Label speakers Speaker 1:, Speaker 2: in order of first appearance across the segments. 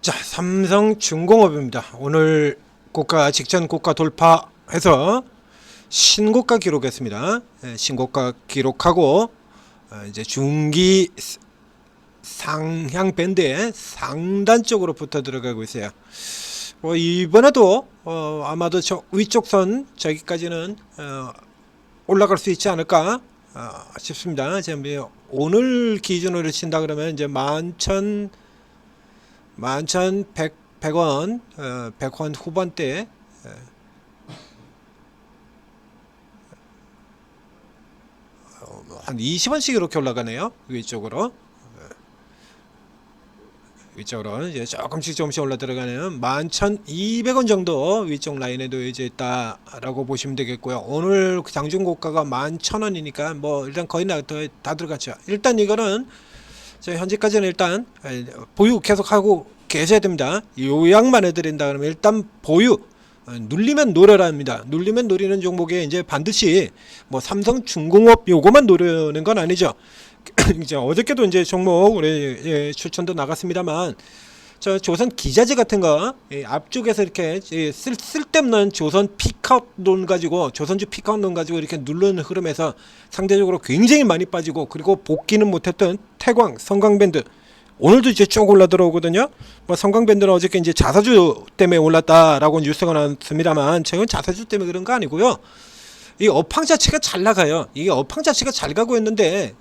Speaker 1: 자, 삼성중공업입니다. 오늘 고가 직전 고가 돌파해서 신고가 기록했습니다. 신고가 기록하고 이제 중기 상향 밴드에 상단 쪽으로 붙어 들어가고 있어요. 이번에도 아마도 저 위쪽 선 저기까지는 올라갈 수 있지 않을까 싶습니다. 오늘 기준으로 친다 그러면 이제 11,100원, 100원 후반대, 한 20원씩 이렇게 올라가네요. 위쪽으로 이제 조금씩 올라 들어가는 11,200원 정도 위쪽 라인에 놓여져 있다라고 보시면 되겠고요. 오늘 장중 고가가 11,000원이니까 뭐 일단 거의 다 들어갔죠. 일단 이거는 현재까지는 일단 보유 계속하고 계셔야 됩니다. 요약만 해드린다 그러면 일단 보유, 눌리면 노려랍니다. 눌리면 노리는 종목에 이제 반드시 뭐 삼성중공업 요거만 노려는 건 아니죠. 이제 어저께도 이제 종목 우리 추천도 나갔습니다만 저 조선 기자재 같은 거 앞쪽에서 이렇게 쓸데없는 조선 피카웃론 가지고 조선주 피카웃론 가지고 이렇게 누르는 흐름에서 상대적으로 굉장히 많이 빠지고 그리고 복귀는 못했던 태광, 성광밴드 오늘도 이제 쭉 올라 들어오거든요. 뭐 성광밴드는 어저께 이제 자사주 때문에 올랐다라고 뉴스가 나왔습니다만 최근 자사주 때문에 그런 거 아니고요. 이 업황 자체가 잘 나가요. 이게 업황 자체가 잘 가고 있는데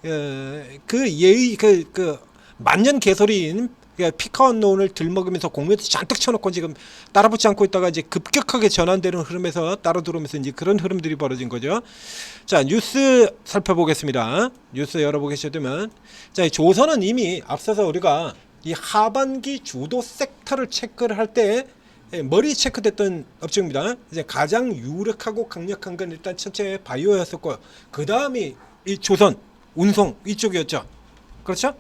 Speaker 1: 그 만년 개소리인 피카운론을 들먹으면서 공매도 잔뜩 쳐놓고 지금 따라붙지 않고 있다가 이제 급격하게 전환되는 흐름에서 따라 들어오면서 이제 그런 흐름들이 벌어진 거죠. 자, 뉴스 살펴보겠습니다. 뉴스 열어보시게 되면 자, 조선은 이미 앞서서 우리가 이 하반기 주도 섹터를 체크를 할 때 머리 체크됐던 업종입니다. 이제 가장 유력하고 강력한 건 일단 첫째 바이오였었고 그 다음이 이 조선, 운송 이쪽이었죠. 그렇죠?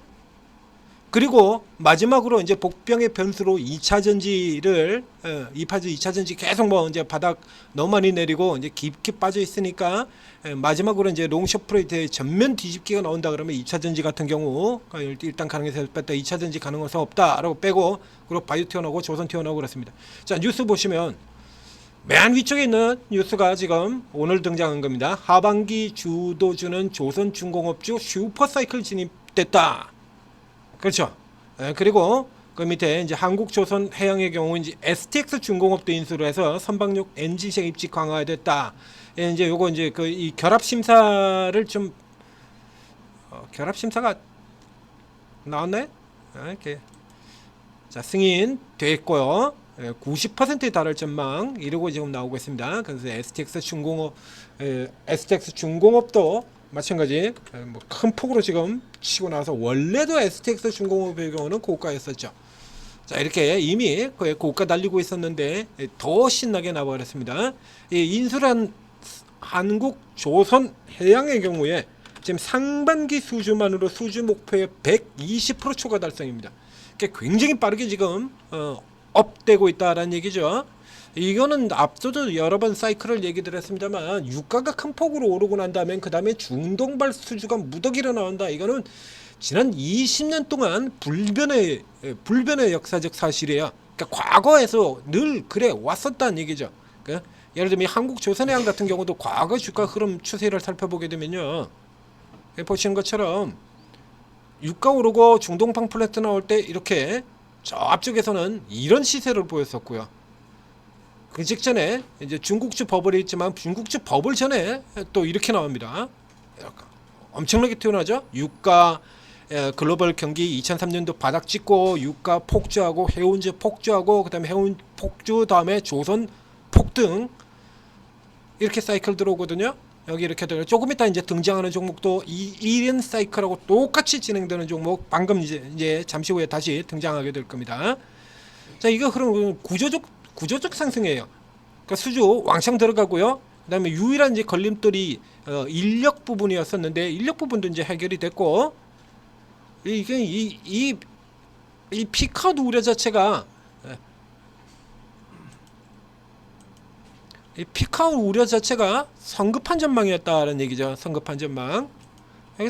Speaker 1: 그리고 마지막으로 이제 복병의 변수로 2차 전지를 2차 전지 계속 뭐 이제 바닥 너무 많이 내리고 이제 깊게 빠져 있으니까 마지막으로 이제 롱숏 프레이트의 전면 뒤집기가 나온다 그러면 2차 전지 같은 경우 일단 가능해서 뺐다 2차 전지 가능성 없다라고 빼고 그리고 바이오 튀어나오고 조선 튀어나오고 그렇습니다. 자, 뉴스 보시면 맨 위쪽에 있는 뉴스가 지금 오늘 등장한 겁니다. 하반기 주도주는 조선중공업주 슈퍼사이클 진입됐다. 그렇죠. 그리고 그 밑에 이제 한국조선해양의 경우 이제 STX 중공업도 인수를 해서 선박용 엔진식 입지 강화됐다. 이제 요거 이제 그 이 결합 심사를 좀 결합 심사가 나왔네. 이렇게 자 승인 됐고요. 90%에 달할 전망 이러고 지금 나오고 있습니다. 그래서 STX 중공업도 마찬가지 뭐 큰 폭으로 지금 치고 나서 원래도 STX 중공업의 경우는 고가였었죠. 자, 이렇게 이미 거의 고가 달리고 있었는데 더 신나게 나와버렸습니다. 이 인수란 한국조선해양의 경우에 지금 상반기 수주만으로 수주 목표의 120% 초과 달성입니다. 굉장히 빠르게 지금 업되고 있다라는 얘기죠. 이거는 앞서도 여러 번 사이클을 얘기를 했습니다만 유가가 큰 폭으로 오르고 난 다음에 그 다음에 중동발 수주가 무더기로 나온다. 이거는 지난 20년 동안 불변의 역사적 사실이에요. 그러니까 과거에서 늘 그래 왔었다는 얘기죠. 그러니까 예를 들면 한국조선해양 같은 경우도 과거 주가 흐름 추세를 살펴보게 되면요, 보시는 것처럼 유가 오르고 중동방 플랫 나올 때 이렇게 저 앞쪽에서는 이런 시세를 보였었고요. 그 직전에 이제 중국주 버블이 있지만 중국주 버블 전에 또 이렇게 나옵니다. 엄청나게 튀어나죠. 유가 글로벌 경기 2003년도 바닥 찍고 유가 폭주하고 해운주 폭주하고 그다음에 해운 폭주 다음에 조선 폭등 이렇게 사이클 들어오거든요. 여기 이렇게 들어 조금 이따 이제 등장하는 종목도 이 1년 사이클하고 똑같이 진행되는 종목 방금 이제 잠시 후에 다시 등장하게 될 겁니다. 자, 이거 그럼 구조적 상승이에요. 그러니까 수주 왕창 들어가고요. 그다음에 유일한 이제 걸림돌이 인력 부분이었었는데 인력 부분도 이제 해결이 됐고 이게 이 피카웃 우려 자체가 이 피카웃 우려 자체가 성급한 전망이었다는 얘기죠. 성급한 전망.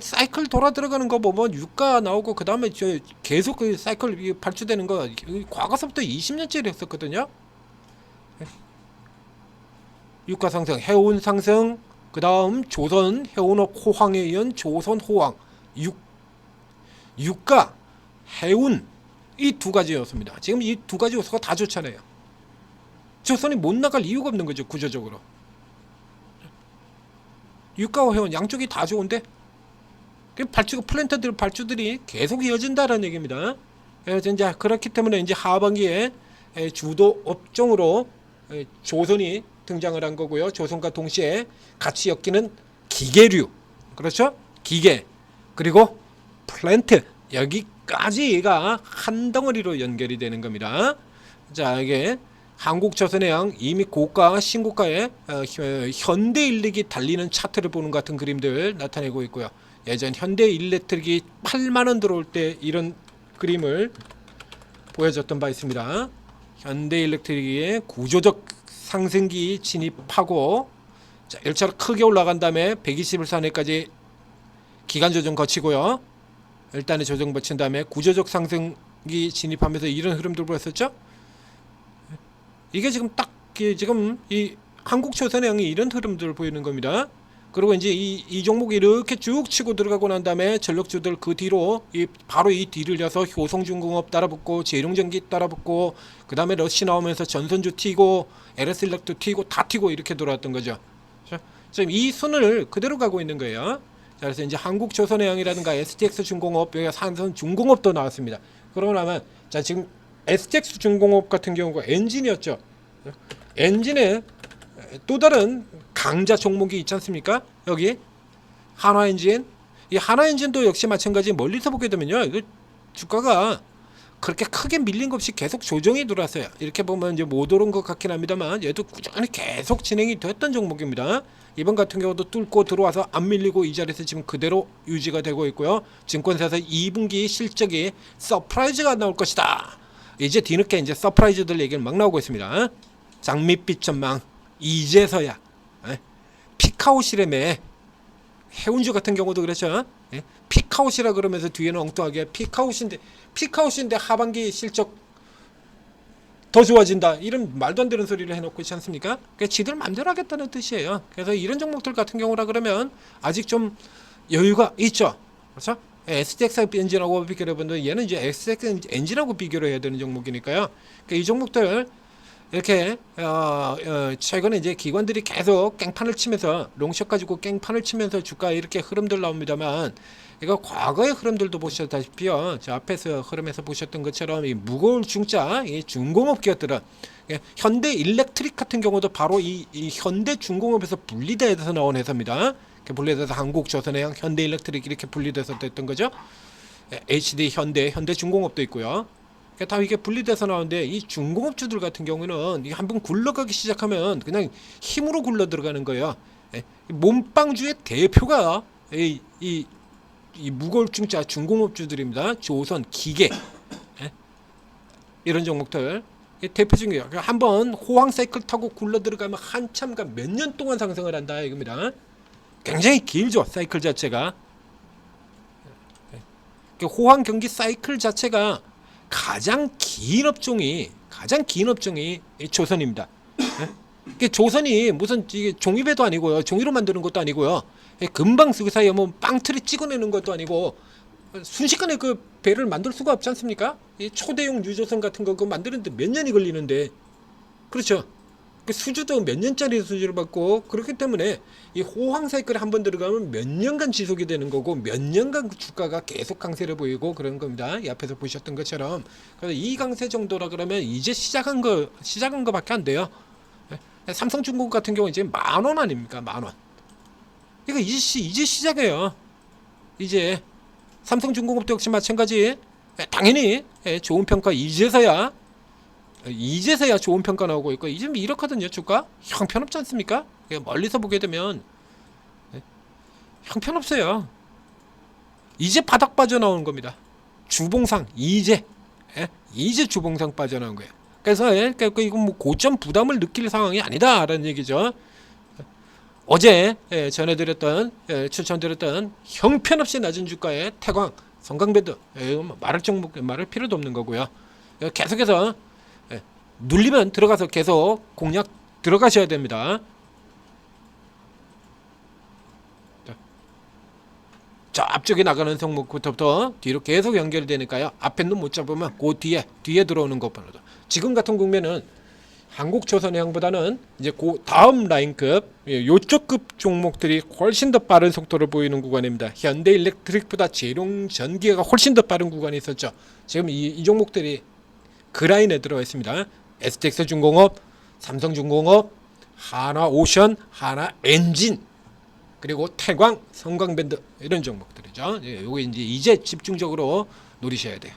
Speaker 1: 사이클 돌아 들어가는 거 보면 유가 나오고 그 다음에 저 계속 그 사이클 발주되는 거 과거서부터 20년째를 했었거든요. 유가 상승, 해운 상승, 그 다음 조선 해운업 호황에 의한 조선 호황, 유가, 해운 이 두 가지 요소입니다. 지금 이 두 가지 요소가 다 좋잖아요. 조선이 못 나갈 이유가 없는 거죠, 구조적으로. 유가와 해운 양쪽이 다 좋은데 발주들이 계속 이어진다는 얘기입니다. 그래서 이제 그렇기 때문에 이제 하반기에 주도 업종으로 조선이 등장을 한 거고요. 조선과 동시에 같이 엮이는 기계류, 그렇죠? 기계 그리고 플랜트, 여기까지가 한 덩어리로 연결이 되는 겁니다. 자, 이게 한국조선해양 이미 고가 신고가에 현대일렉이 달리는 차트를 보는 같은 그림들 나타내고 있고요. 예전 현대일렉트릭이 8만원 들어올 때 이런 그림을 보여줬던 바 있습니다. 현대일렉트릭의 구조적 상승기 진입하고, 자, 1차로 크게 올라간 다음에 121선에까지 기간 조정 거치고요. 일단은 조정 거친 다음에 구조적 상승기 진입하면서 이런 흐름들 보였었죠. 이게 지금 딱 지금 이 한국조선해양이 이런 흐름들을 보이는 겁니다. 그리고 이제 이 종목이 이렇게 쭉 치고 들어가고 난 다음에 전력주들 그 뒤로 바로 이 뒤를 이어서 효성중공업 따라붙고 재룡전기 따라붙고 그 다음에 러시 나오면서 전선주 튀고 LS일렉도 튀고 다 튀고 이렇게 돌아왔던 거죠. 지금 이 순을 그대로 가고 있는 거예요. 자, 그래서 이제 한국조선해양이라든가 STX중공업, 여기 산선중공업도 나왔습니다. 그러고 나면 자, 지금 STX중공업 같은 경우가 엔진이었죠. 엔진에 또 다른 강자 종목이 있지 않습니까? 여기 한화엔진, 이 한화엔진도 역시 마찬가지. 멀리서 보게 되면요, 이거 주가가 그렇게 크게 밀린 것 없이 계속 조정이 들어왔어요. 이렇게 보면 이제 못 오른 것 같긴 합니다만 얘도 꾸준히 계속 진행이 됐던 종목입니다. 이번 같은 경우도 뚫고 들어와서 안 밀리고 이 자리에서 지금 그대로 유지가 되고 있고요. 증권사에서 2분기 실적이 서프라이즈가 나올 것이다. 이제 뒤늦게 이제 서프라이즈들 얘기를 막 나오고 있습니다. 장밋빛 전망 이제서야. 피카오시래매 해운주 같은 경우도 그렇죠. 피카오시라 그러면서 뒤에는 엉뚱하게 피카오시인데 하반기 실적 더 좋아진다, 이런 말도 안 되는 소리를 해놓고 있지 않습니까? 그러니까 지들 맘대로 하겠다는 뜻이에요. 그래서 이런 종목들 같은 경우라 그러면 아직 좀 여유가 있죠. 그렇죠? STX 엔진하고 비교를 해보면 얘는 이제 STX 엔진하고 비교를 해야 되는 종목이니까요. 그러니까 이 종목들 이렇게 최근에 이제 기관들이 계속 깽판을 치면서 롱숏 가지고 깽판을 치면서 주가 이렇게 흐름들 나옵니다만, 이거 과거의 흐름들도 보셨다시피요. 저 앞에서 흐름에서 보셨던 것처럼 이 무거운 중자, 이 중공업 기업들은 현대일렉트릭 같은 경우도 바로 이 현대중공업에서 분리돼서 나온 회사입니다. 분리돼서 한국조선해양, 현대일렉트릭 이렇게 분리돼서 됐던 거죠. HD 현대중공업도 있고요. 다 이게 분리돼서 나오는데, 이 중공업주들 같은 경우는 한번 굴러가기 시작하면 그냥 힘으로 굴러 들어가는 거예요. 몸빵주의 대표가 이 무거울 중자 중공업주들입니다. 조선, 기계, 이런 종목들 대표 중이에요. 한번 호황 사이클 타고 굴러 들어가면 한참 몇 년 동안 상승을 한다 이겁니다. 굉장히 길죠, 사이클 자체가. 호황 경기 사이클 자체가 가장 긴 업종이 조선입니다. 조선이 무슨 이게 종이배도 아니고요, 종이로 만드는 것도 아니고요, 금방 그 사이에 뭐 빵틀이 찍어내는 것도 아니고 순식간에 그 배를 만들 수가 없지 않습니까? 이 초대용 유조선 같은 거 그거 만드는데 몇 년이 걸리는데, 그렇죠? 그 수주도 몇 년짜리 수주를 받고, 그렇기 때문에 이 호황 사이클에 한번 들어가면 몇 년간 지속이 되는 거고 몇 년간 그 주가가 계속 강세를 보이고 그런 겁니다. 이 앞에서 보셨던 것처럼. 그래서 이 강세 정도라 그러면 이제 시작한 거밖에 안 돼요. 삼성중공업 같은 경우 이제 10,000원 아닙니까? 10,000원. 이거 이제 시작이에요. 이제 삼성중공업도 역시 마찬가지. 당연히 좋은 평가 이제서야 좋은 평가 나오고 있고, 이제 이렇거든요. 주가 형편없지 않습니까? 멀리서 보게 되면 형편없어요. 이제 바닥 빠져나오는 겁니다. 주봉상 이제 주봉상 빠져나온 거예요. 그래서 이건 뭐 고점 부담을 느낄 상황이 아니다라는 얘기죠. 어제 전해드렸던 추천드렸던 형편없이 낮은 주가의 태광, 성강밴드 말할 필요도 없는 거고요. 계속해서 눌리면 들어가서 계속 공략 들어가셔야 됩니다. 저 앞쪽에 나가는 종목부터 뒤로 계속 연결되니까요. 앞에 놈 못 잡으면 그 뒤에 들어오는 것보다 지금 같은 국면은 한국조선해양보다는 이제 그 다음 라인급 요쪽급 종목들이 훨씬 더 빠른 속도를 보이는 구간입니다. 현대일렉트릭보다 재룡전기가 훨씬 더 빠른 구간이 있었죠. 지금 이 종목들이 그 라인에 들어와 있습니다. STX중공업, 삼성중공업, 하나오션, 하나엔진, 그리고 태광, 성광밴드 이런 종목들이죠. 요게 이제 집중적으로 노리셔야 돼요.